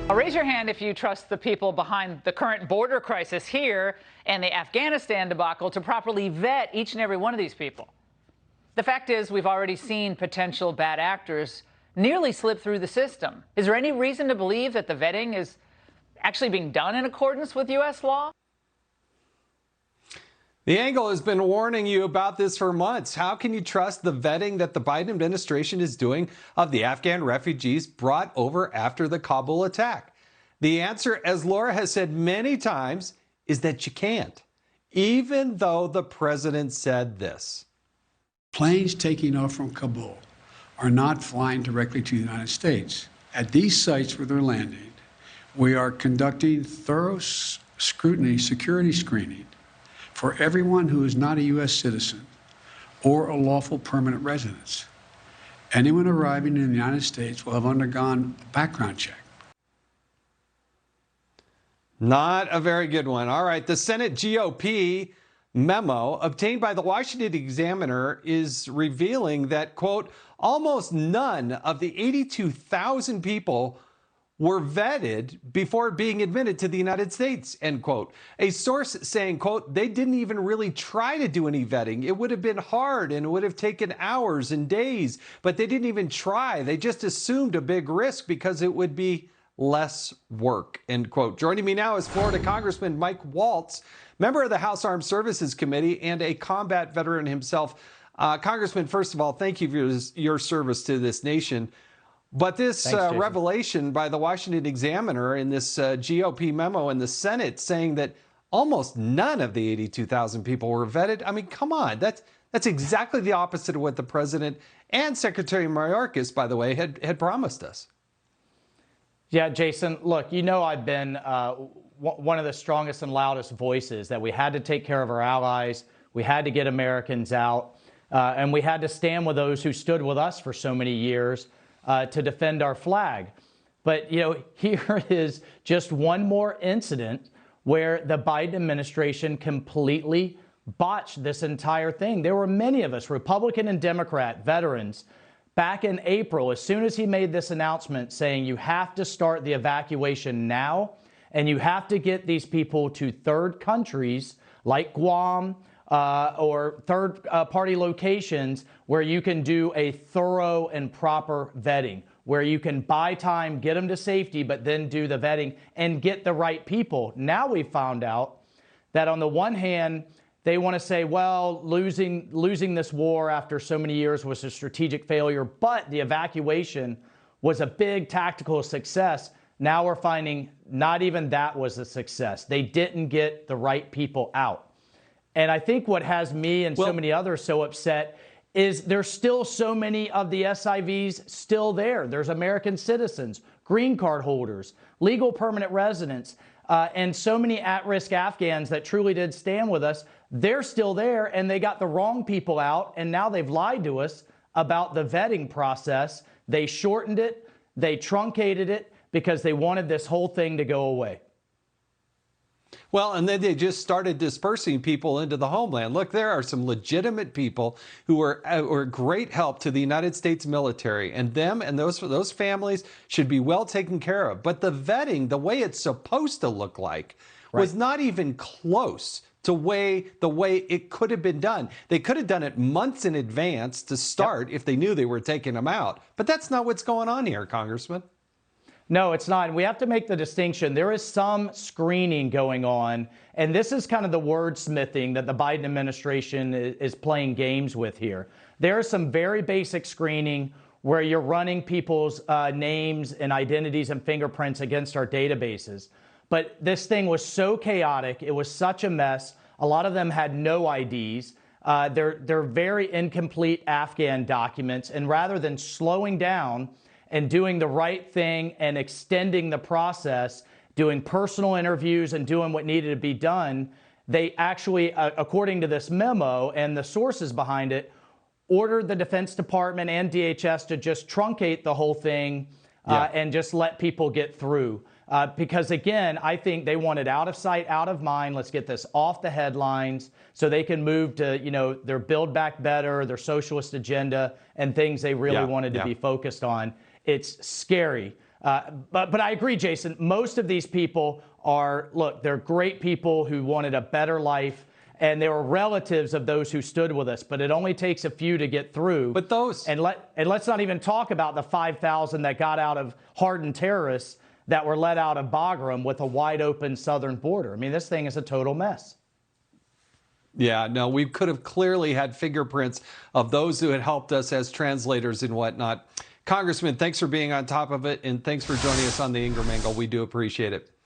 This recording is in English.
Raise your hand if you trust the people behind the current border crisis here and the Afghanistan debacle to properly vet each and every one of these people. The fact is, we've already seen potential bad actors nearly slip through the system. Is there any reason to believe that the vetting is actually being done in accordance with U.S. law? The Angle has been warning you about this for months. How can you trust the vetting that the Biden administration is doing of the Afghan refugees brought over after the Kabul attack? The answer, as Laura has said many times, is that you can't, even though the president said this. Planes taking off from Kabul are not flying directly to the United States. At these sites where they're landing, we are conducting thorough scrutiny, security screening for everyone who is not a U.S. citizen or a lawful permanent resident. Anyone arriving in the United States will have undergone a background check. Not a very good one. All right, the Senate GOP memo obtained by the Washington Examiner is revealing that, quote, almost none of the 82,000 people were vetted before being admitted to the United States, end quote. A source saying, quote, they didn't even really try to do any vetting. It would have been hard and it would have taken hours and days, but they didn't even try. They just assumed a big risk because it would be less work, end quote. Joining me now is Florida Congressman Mike Waltz, member of the House Armed Services Committee and a combat veteran himself. Congressman, first of all, thank you for your service to this nation. But this revelation by the Washington Examiner in this GOP memo in the Senate saying that almost none of the 82,000 people were vetted. I mean, come on, that's exactly the opposite of what the president and Secretary Mayorkas, by the way, had promised us. Yeah, Jason, look, you know I've been one of the strongest and loudest voices that we had to take care of our allies, we had to get Americans out, and we had to stand with those who stood with us for so many years to defend our flag. But, you know, here is just one more incident where the Biden administration completely botched this entire thing. There were many of us, Republican and Democrat, veterans, back in April, as soon as he made this announcement saying you have to start the evacuation now and you have to get these people to third countries like Guam, or third-party locations where you can do a thorough and proper vetting, where you can buy time, get them to safety, but then do the vetting and get the right people. Now we found out that on the one hand, they want to say, well, losing this war after so many years was a strategic failure, but the evacuation was a big tactical success. Now we're finding not even that was a success. They didn't get the right people out. And I think what has me and so many others so upset is there's still so many of the SIVs still there. There's American citizens, green card holders, legal permanent residents, and so many at-risk Afghans that truly did stand with us. They're still there, and they got the wrong people out, and now they've lied to us about the vetting process. They shortened it, they truncated it, because they wanted this whole thing to go away. Well, and then they just started dispersing people into the homeland. Look, there are some legitimate people who are great help to the United States military, and them and those families should be well taken care of. But the vetting, the way it's supposed to look like, was not even close to the way it could have been done. They could have done it months in advance to start if they knew they were taking them out. But that's not what's going on here, Congressman. No, it's not. And we have to make the distinction. There is some screening going on, and this is kind of the wordsmithing that the Biden administration is playing games with here. There is some very basic screening where you're running people's names and identities and fingerprints against our databases. But this thing was so chaotic. It was such a mess. A lot of them had no IDs. They're very incomplete Afghan documents. And rather than slowing down and doing the right thing and extending the process, doing personal interviews and doing what needed to be done, they actually, according to this memo and the sources behind it, ordered the Defense Department and DHS to just truncate the whole thing and just let people get through. Because again, I think they wanted out of sight, out of mind. Let's get this off the headlines so they can move to, you know, their Build Back Better, their socialist agenda, and things they really wanted to be focused on. It's scary. But I agree, Jason. Most of these people are, look, they're great people who wanted a better life, and they were relatives of those who stood with us. But it only takes a few to get through. But those and let's not even talk about the 5,000 that got out of hardened terrorists that were let out of Bagram with a wide open southern border. I mean, this thing is a total mess. Yeah, no, we could have clearly had fingerprints of those who had helped us as translators and whatnot. Congressman, thanks for being on top of it, and thanks for joining us on the Ingraham Angle. We do appreciate it.